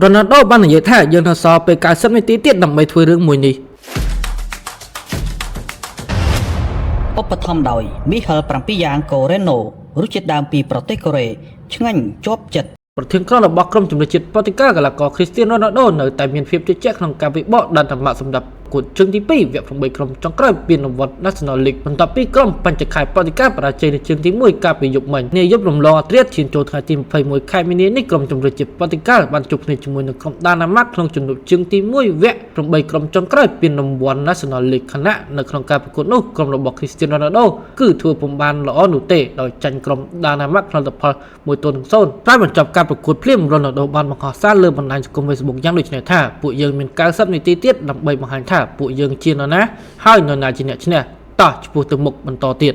รนัลโดបាននិយាយថាយើងនឹងសល់ពេល90នាទីទៀតដើម្បីធ្វើរឿងមួយនេះឧបត្ថម្ភដោយមីហិល7យ៉ាងកូរ៉េណូរសជាតិដើមពីប្រទេសកូរ៉េឆ្ងាញ់ជាប់ចិត្តប្រធានក្រុមរបស់ក្រុមជម្រើសជាតិប៉ូទុយហ្គាល់កីឡាករគ្រីស្ទីណូរ៉ូណាល់ដូនៅតែមានភាពជឿជាក់ក្នុងការវិបកដល់តម្រាក់សម្រាប់គូជើងទី2វគ្គ8ក្រុមចុងក្រោយពានរង្វាន់ National League បន្ទាប់ពីក្រុមបញ្ចខែប៉ូទុយហ្គាល់បរាជ័យនៅជើងទី1កាលពីយប់មិញនាយប់រំលងអត្រាឈានចូលថ្ងៃទី21ខែមីនានេះក្រុមជម្រើសជាតិប៉ូទុយហ្គាល់បានជួបគ្នាជាមួយនឹងក្រុមដាណាម៉ាកក្នុងជំនួបជើងទី1វគ្គ8ក្រុមចុងក្រោយពានរង្វាន់ National League ខណៈនៅក្នុងការប្រកួតនោះក្រុមរបស់ Cristiano Ronaldo គឺធ្វើពុំបានល្អនោះទេដោយចាញ់ក្រុមដាណាម៉ាកក្នុងលទ្ធផល1-0តែបញ្ចប់ការប្រកួតភ្លាម Ronaldo បានបង្ហោះសារលើបណ្ដាញសង្គម Facebook យ៉ាងដូចនេះថាពួកយើងមាន90នាទីទៀតដើម្បីបង្ហាញថាពួកយើងជានរណាហើយនរណាជាអ្នកឈ្នះតោះឆ្ពោះទៅមុខបន្តទៀត